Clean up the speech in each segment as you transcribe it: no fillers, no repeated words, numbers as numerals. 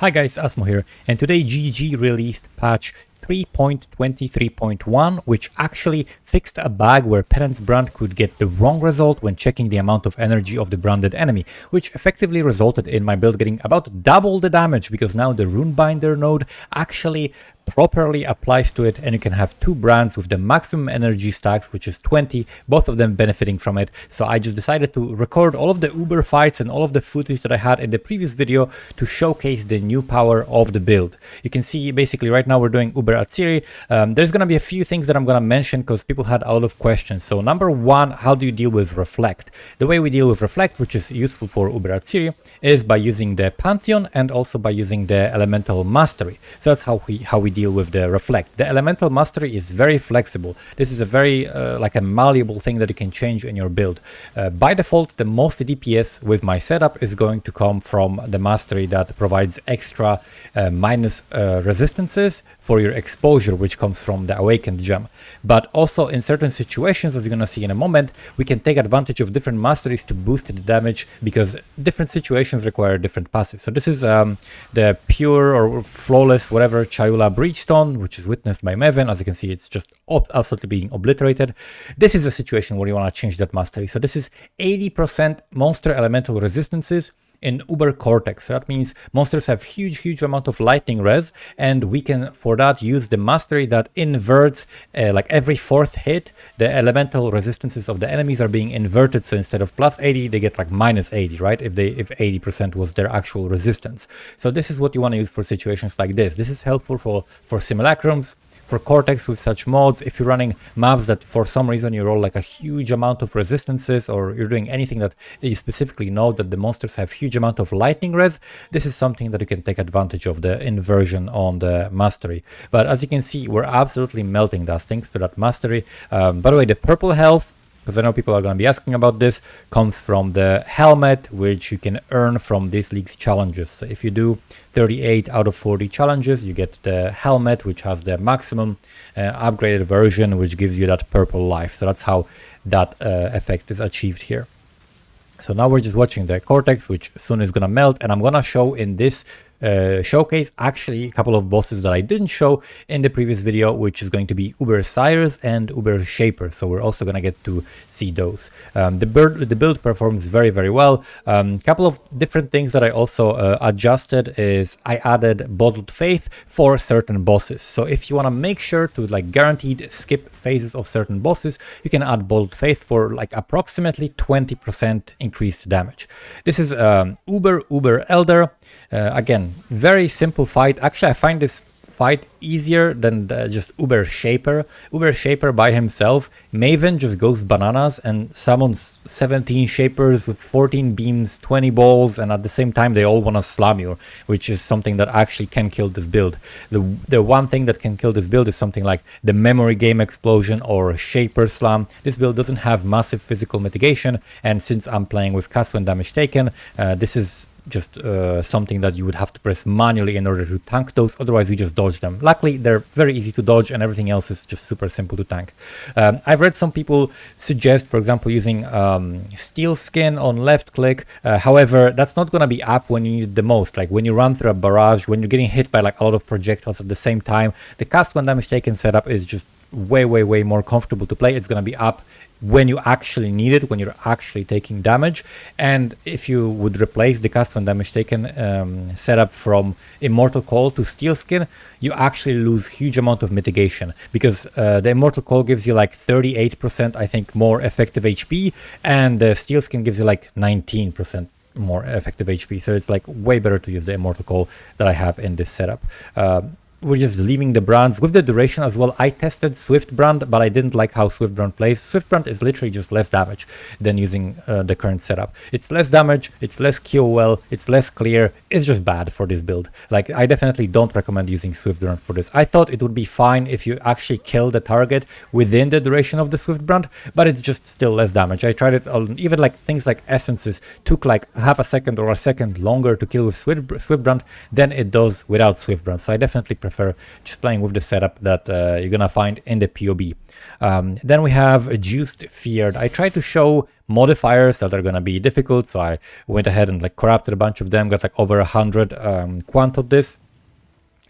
Hi guys, Asmo here, and today GGG released patch 3.23.1, which actually fixed a bug where Penance brand could get the wrong result when checking the amount of energy of the branded enemy, which effectively resulted in my build getting about double the damage because now the Runebinder node actually properly applies to it, and you can have two brands with the maximum energy stacks, which is 20, both of them benefiting from it. So I just decided to record all of the Uber fights and all of the footage that I had in the previous video to showcase the new power of the build. You can see basically right now we're doing Uber Atziri. There's going to be a few things that I'm going to mention because people had a lot of questions. So number one, how do you deal with Reflect? The way we deal with Reflect, which is useful for Uber Atziri, is by using the Pantheon and also by using the Elemental Mastery. So that's how we deal with the Reflect. The Elemental Mastery is very flexible. This is a very like a malleable thing that you can change in your build. By default, the most DPS with my setup is going to come from the Mastery that provides extra minus resistances for your exposure, which comes from the Awakened gem. But also in certain situations, as you're gonna see in a moment, we can take advantage of different masteries to boost the damage because different situations require different passives. So this is the pure or flawless whatever Chayula Breachstone, which is witnessed by Maven. As you can see, it's just absolutely being obliterated. This is a situation where you want to change that mastery. So this is 80% monster elemental resistances in Uber Cortex. So that means monsters have huge amount of lightning res, and we can for that use the mastery that inverts like every fourth hit the elemental resistances of the enemies are being inverted. So instead of plus 80 they get like minus 80, right? If 80% was their actual resistance. So this is what you want to use for situations like this. This is helpful for simulacrums, for Cortex with such mods. If you're running maps that for some reason you roll like a huge amount of resistances, or you're doing anything that you specifically know that the monsters have huge amount of lightning res, this is something that you can take advantage of, the inversion on the mastery. But as you can see, we're absolutely melting dust thanks to that mastery. By the way, the purple health, because I know people are going to be asking about this, comes from the helmet, which you can earn from this league's challenges. So if you do 38 out of 40 challenges, you get the helmet, which has the maximum upgraded version, which gives you that purple life. So that's how that effect is achieved here. So now we're just watching the Cortex, which soon is going to melt, and I'm going to show in this showcase actually a couple of bosses that I didn't show in the previous video, which is going to be Uber Cyrus and Uber Shaper. So we're also gonna get to see those. The build performs very well. Couple of different things that I also adjusted is I added Bottled Faith for certain bosses. So if you want to make sure to like guaranteed skip phases of certain bosses, you can add Bottled Faith for like approximately 20% increased damage. This is Uber Elder. Again, very simple fight. Actually, I find this fight easier than just Uber Shaper. Uber Shaper by himself, Maven just goes bananas and summons 17 Shapers with 14 beams, 20 balls, and at the same time they all want to slam you, which is something that actually can kill this build. The one thing that can kill this build is something like the Memory Game Explosion or Shaper Slam. This build doesn't have massive physical mitigation, and since I'm playing with cast when damage taken, this is just something that you would have to press manually in order to tank those, otherwise you just dodge them. Luckily they're very easy to dodge and everything else is just super simple to tank. I've read some people suggest, for example, using Steel Skin on left click. However, that's not going to be up when you need it the most, like when you run through a barrage, when you're getting hit by like a lot of projectiles at the same time. The cast when damage taken setup is just way more comfortable to play. It's going to be up when you actually need it, when you're actually taking damage. And if you would replace the cast when damage taken setup from Immortal Call to Steel Skin, you actually lose huge amount of mitigation, because the Immortal Call gives you like 38% I think more effective HP, and the Steel Skin gives you like 19% more effective HP. So it's like way better to use the Immortal Call that I have in this setup. We're just leaving the brands with the duration as well. I tested Swift brand, but I didn't like how Swift brand plays. Swift brand is literally just less damage than using the current setup. It's less damage, it's less QOL, it's less clear. It's just bad for this build. Like, I definitely don't recommend using Swift brand for this. I thought it would be fine if you actually kill the target within the duration of the Swift brand, but it's just still less damage. I tried it on even like things like essences took like half a second or a second longer to kill with Swift brand than it does without Swift brand. So I definitely prefer prefer just playing with the setup that you're gonna find in the POB. Then we have Juiced Feared. I tried to show modifiers that are gonna be difficult, so I went ahead and like corrupted a bunch of them, got like over 100 quant of this.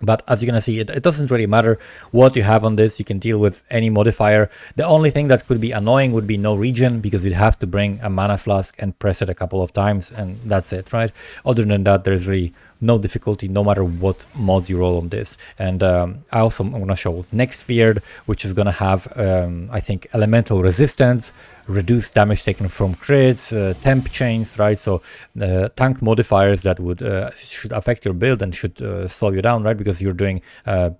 But as you're gonna see, it doesn't really matter what you have on this. You can deal with any modifier. The only thing that could be annoying would be no regen, because you'd have to bring a mana flask and press it a couple of times, and that's it, right? Other than that, there's really no difficulty no matter what mods you roll on this. And I also am going to show Next Feared, which is going to have I think elemental resistance, reduced damage taken from crits, temp chains, right? So tank modifiers that would should affect your build and should slow you down, right? Because you're doing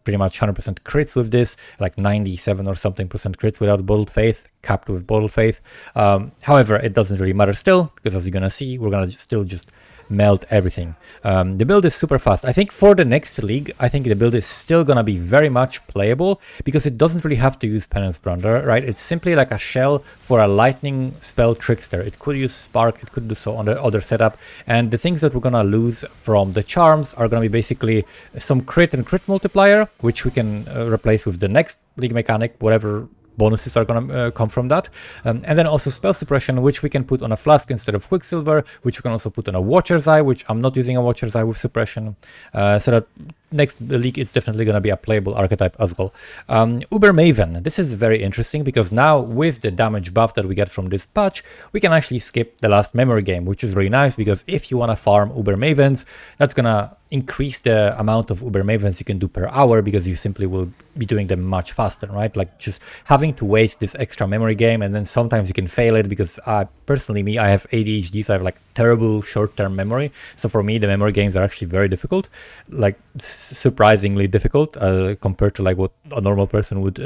pretty much 100% crits with this, like 97 or something percent crits without Bottled Faith, capped with Bottled Faith. However, it doesn't really matter still, because as you're gonna see, we're gonna still just melt everything. The build is super fast. I think for the next league, I think the build is still gonna be very much playable, because it doesn't really have to use Penance Brander, right? It's simply like a shell for a lightning spell Trickster. It could use Spark, it could do so on the other setup, and the things that we're gonna lose from the charms are gonna be basically some crit and crit multiplier, which we can replace with the next league mechanic, whatever bonuses are going to come from that, and then also spell suppression, which we can put on a flask instead of Quicksilver, which we can also put on a Watcher's Eye, which I'm not using a Watcher's Eye with suppression, so that next league it's definitely going to be a playable archetype as well. Uber Maven, this is very interesting, because now with the damage buff that we get from this patch, we can actually skip the last memory game, which is really nice, because if you want to farm Uber Mavens, that's gonna increase the amount of Uber Mavens you can do per hour, because you simply will be doing them much faster, right? Like just having to wait this extra memory game, and then sometimes you can fail it, because personally, I have ADHD, so I have like terrible short-term memory. So for me, the memory games are actually very difficult, like surprisingly difficult compared to like what a normal person would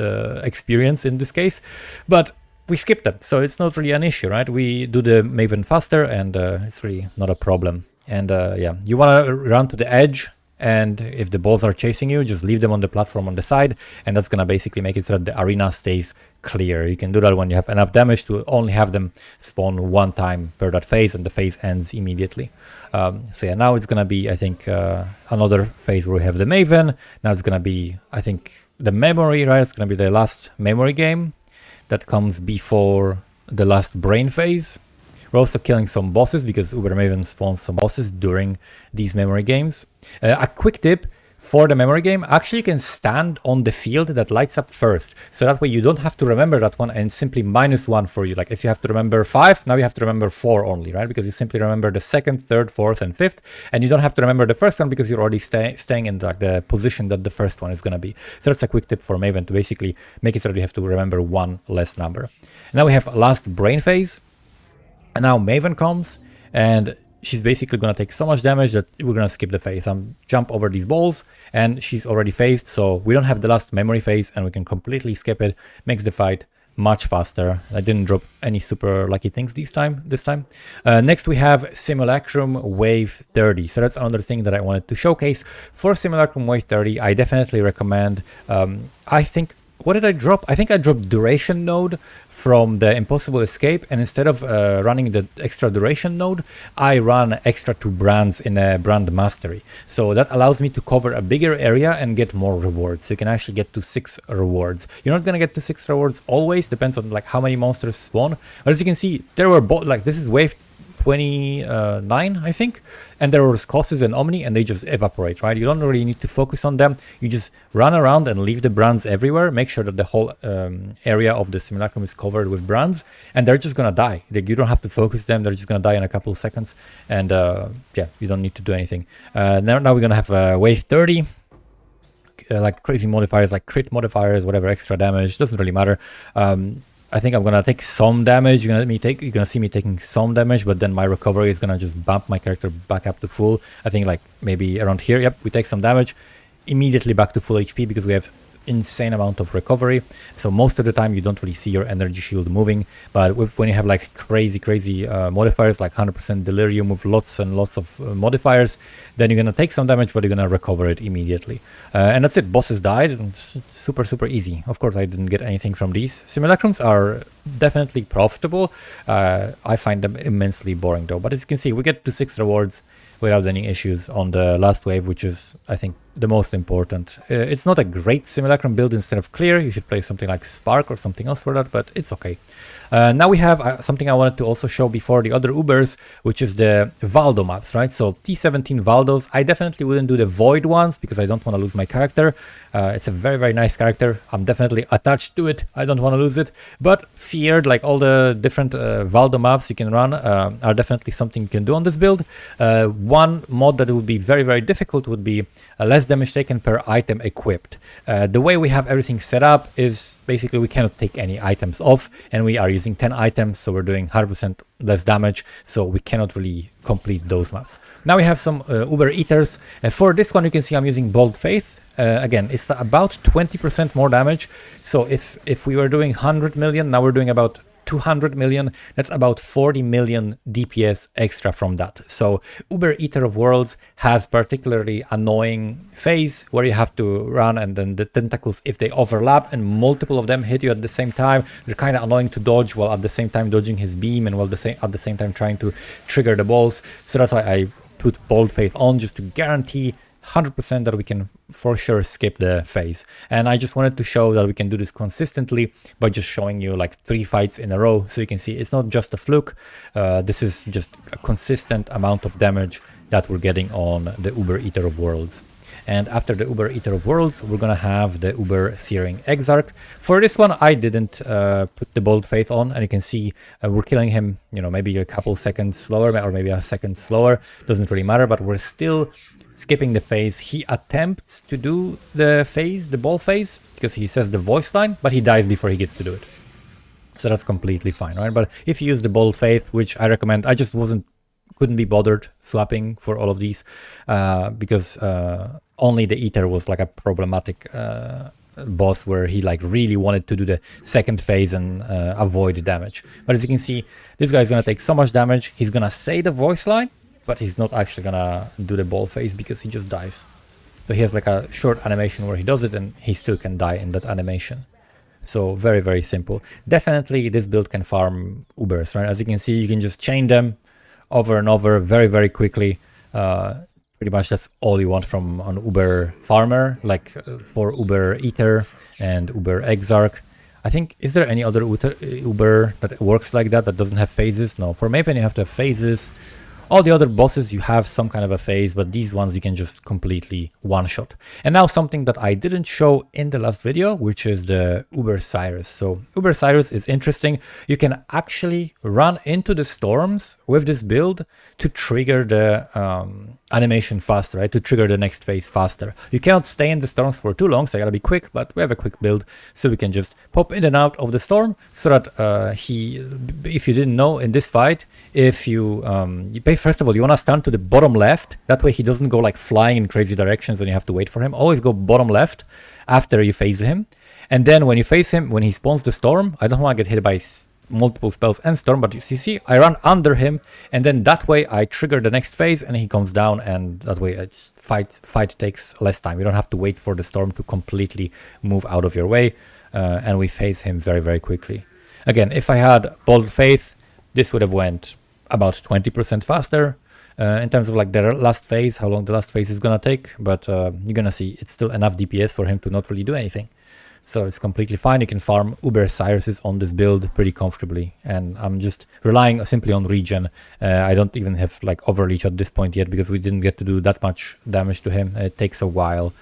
experience in this case. But we skip them, so it's not really an issue, right? We do the Maven faster, and it's really not a problem. And yeah, you want to run to the edge, and if the balls are chasing you, just leave them on the platform on the side, and that's gonna basically make it so that the arena stays clear. You can do that when you have enough damage to only have them spawn one time per that phase, and the phase ends immediately. So yeah, now it's gonna be, I think, another phase where we have the Maven. Now it's gonna be, I think, the memory, right? It's gonna be the last memory game that comes before the last brain phase. We're also killing some bosses, because Uber Maven spawns some bosses during these memory games. A quick tip for the memory game: actually you can stand on the field that lights up first, so that way you don't have to remember that one, and simply -1 for you. Like if you have to remember 5, now you have to remember 4 only, right? Because you simply remember the 2nd, 3rd, 4th, and 5th, and you don't have to remember the first one, because you're already staying in like the position that the first one is going to be. So that's a quick tip for Maven, to basically make it so that you have to remember one less number. And now we have last brain phase. And now Maven comes, and she's basically going to take so much damage that we're going to skip the phase. Jump over these balls, and she's already phased, so we don't have the last memory phase, and we can completely skip it. Makes the fight much faster. I didn't drop any super lucky things this time. Next we have Simulacrum Wave 30. So that's another thing that I wanted to showcase. For Simulacrum Wave 30, I definitely recommend, I think, what did I drop? I think I dropped Duration Node from the Impossible Escape, and instead of running the extra Duration Node, I run extra 2 brands in a Brand Mastery. So that allows me to cover a bigger area and get more rewards. So you can actually get to 6 rewards. You're not gonna get to 6 rewards always, depends on like how many monsters spawn. But as you can see, there were like this is wave 29, I think, and there were Scosses and Omni, and they just evaporate, right? You don't really need to focus on them. You just run around and leave the brands everywhere. Make sure that the whole area of the Simulacrum is covered with brands, and they're just gonna die. Like, you don't have to focus them. They're just gonna die in a couple of seconds, and yeah, you don't need to do anything. Now we're gonna have wave 30. Like crazy modifiers, like crit modifiers, whatever, extra damage, doesn't really matter. I think I'm gonna take some damage. You're gonna see me taking some damage, but then my recovery is gonna just bump my character back up to full. I think like maybe around here. Yep, we take some damage, immediately back to full HP, because we have insane amount of recovery. So most of the time you don't really see your energy shield moving, but when you have like crazy modifiers, like 100% delirium with lots and lots of modifiers, then you're gonna take some damage, but you're gonna recover it immediately. And that's it. Bosses died, and it's super easy. Of course, I didn't get anything from these. Simulacrums are definitely profitable. I find them immensely boring though, but as you can see, we get to 6 rewards without any issues on the last wave, which is, I think, the most important. It's not a great Simulacrum build instead of Clear. You should play something like Spark or something else for that, but it's okay. Now we have something I wanted to also show before the other Ubers, which is the Valdo maps, right? So T17 Valdos, I definitely wouldn't do the Void ones because I don't want to lose my character. It's a very, very nice character. I'm definitely attached to it. I don't want to lose it. But Feared, like all the different Valdo maps you can run, are definitely something you can do on this build. One mod that would be very, very difficult would be less damage taken per item equipped. The way we have everything set up is basically we cannot take any items off, and we are using 10 items, so we're doing 100% less damage, so we cannot really complete those maps. Now we have some Uber Eaters. For this one you can see I'm using Bold Faith. Again, it's about 20% more damage, so if we were doing 100 million, now we're doing about 200 million, that's about 40 million DPS extra from that. So Uber Eater of Worlds has particularly annoying phase where you have to run, and then the tentacles, if they overlap and multiple of them hit you at the same time, they're kind of annoying to dodge while at the same time dodging his beam and while at the same time trying to trigger the balls. So that's why I put Bold Faith on, just to guarantee 100% that we can for sure skip the phase. And I just wanted to show that we can do this consistently by just showing you like 3 fights in a row, so you can see it's not just a fluke. This is just a consistent amount of damage that we're getting on the Uber Eater of Worlds. And after the Uber Eater of Worlds, we're gonna have the Uber Searing Exarch. For this one, I didn't put the Bold Faith on, and you can see we're killing him, you know, maybe a couple seconds slower, or maybe a second slower, doesn't really matter, but we're still skipping the phase. He attempts to do the phase, the ball phase, because he says the voice line, but he dies before he gets to do it. So that's completely fine, right? But if you use the Bold Faith, which I recommend, I just couldn't be bothered swapping for all of these because only the Eater was like a problematic boss where he like really wanted to do the second phase and avoid the damage. But as you can see, this guy's gonna take so much damage. He's gonna say the voice line, but he's not actually gonna do the ball phase because he just dies. So he has like a short animation where he does it, and he still can die in that animation. So very, very simple. Definitely this build can farm Ubers, right? As you can see, you can just chain them over and over very, very quickly. Pretty much that's all you want from an Uber farmer, like for Uber Eater and Uber Exarch. I think, is there any other Uber that works like that doesn't have phases? No, for Maven you have to have phases. All the other bosses, you have some kind of a phase, but these ones you can just completely one-shot. And now something that I didn't show in the last video, which is the Uber Cyrus. So Uber Cyrus is interesting. You can actually run into the storms with this build to trigger the animation faster, right? To trigger the next phase faster. You cannot stay in the storms for too long, so you gotta be quick, but we have a quick build, so we can just pop in and out of the storm, so that if you didn't know, in this fight, if you pay, first of all, you wanna stun to the bottom left, that way he doesn't go like flying in crazy directions and you have to wait for him. Always go bottom left after you phase him, and then when you phase him, when he spawns the storm, I don't wanna get hit by multiple spells and storm, but you see, I run under him, and then that way I trigger the next phase and he comes down, and that way it's fight takes less time. You don't have to wait for the storm to completely move out of your way, and we phase him very, very quickly. Again, if I had Bold Faith, this would have went about 20% faster in terms of like the last phase, how long the last phase is gonna take, but you're gonna see it's still enough DPS for him to not really do anything. So it's completely fine. You can farm Uber Cyruses on this build pretty comfortably, and I'm just relying simply on regen. I don't even have like overreach at this point yet because we didn't get to do that much damage to him. It takes a while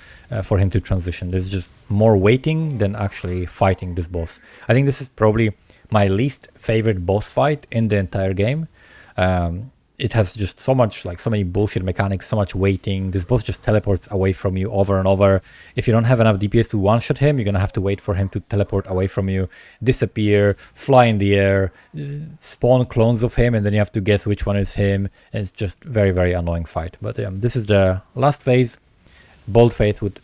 for him to transition. There's just more waiting than actually fighting this boss. I think this is probably my least favorite boss fight in the entire game. It has just so much, like so many bullshit mechanics, so much waiting. This boss just teleports away from you over and over. If you don't have enough DPS to one-shot him, you're gonna have to wait for him to teleport away from you, disappear, fly in the air, spawn clones of him, and then you have to guess which one is him. And it's just very, very annoying fight. But this is the last phase. Bold Faith would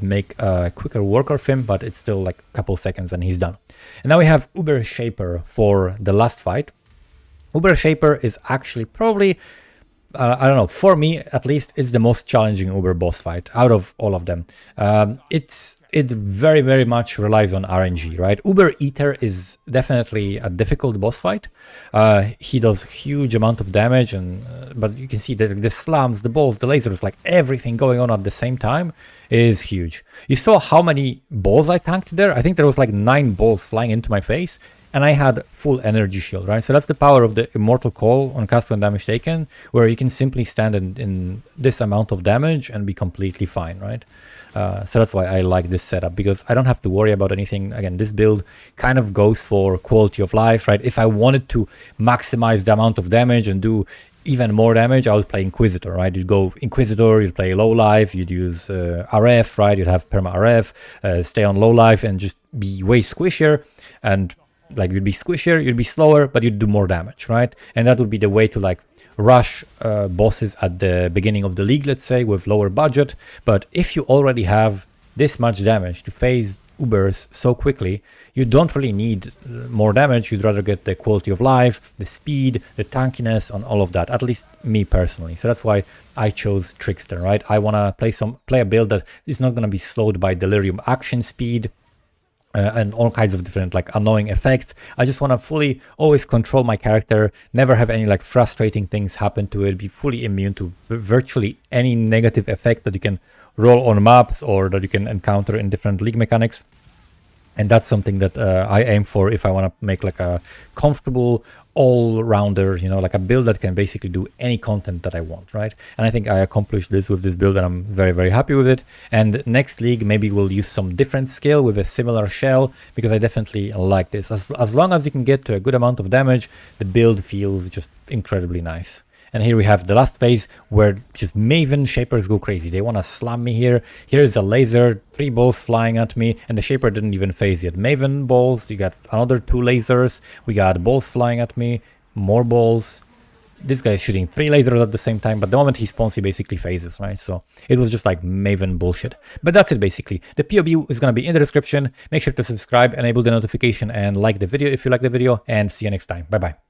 make a quicker work of him, but it's still like a couple seconds and he's done. And now we have Uber Shaper for the last fight. Uber Shaper is actually probably I don't know, for me at least, it's the most challenging Uber boss fight out of all of them. It very, very much relies on RNG, right? Uber Eater is definitely a difficult boss fight. He does huge amount of damage, and but you can see that the slams, the balls, the lasers, like everything going on at the same time is huge. You saw how many balls I tanked there? I think there was like 9 balls flying into my face, and I had full energy shield, right? So that's the power of the Immortal Call on cast when damage taken, where you can simply stand in this amount of damage and be completely fine, right? So that's why I like this setup, because I don't have to worry about anything. Again, this build kind of goes for quality of life, right? If I wanted to maximize the amount of damage and do even more damage, I would play Inquisitor, right? You'd go Inquisitor, you'd play low life, you'd use RF, right? You'd have perma RF, stay on low life and just be way squishier, and like you'd be squishier, you'd be slower, but you'd do more damage, right? And that would be the way to like rush bosses at the beginning of the league, let's say, with lower budget. But if you already have this much damage to phase Ubers so quickly, you don't really need more damage. You'd rather get the quality of life, the speed, the tankiness, and all of that, at least me personally. So that's why I chose Trickster, right? I want to play a build that is not going to be slowed by delirium action speed, and all kinds of different like annoying effects. I just want to fully always control my character, never have any like frustrating things happen to it, be fully immune to virtually any negative effect that you can roll on maps or that you can encounter in different league mechanics. And that's something that I aim for if I want to make like a comfortable all-rounder, you know, like a build that can basically do any content that I want, right? And I think I accomplished this with this build, and I'm very, very happy with it. And next league, maybe we'll use some different skill with a similar shell, because I definitely like this. As long as you can get to a good amount of damage, the build feels just incredibly nice. And here we have the last phase where just Maven Shapers go crazy. They want to slam me here. Here is a laser, 3 balls flying at me, and the Shaper didn't even phase yet. Maven balls, you got another 2 lasers. We got balls flying at me, more balls. This guy is shooting 3 lasers at the same time, but the moment he spawns, he basically phases, right? So it was just like Maven bullshit. But that's it basically. The POB is going to be in the description. Make sure to subscribe, enable the notification, and like the video if you like the video, and see you next time. Bye-bye.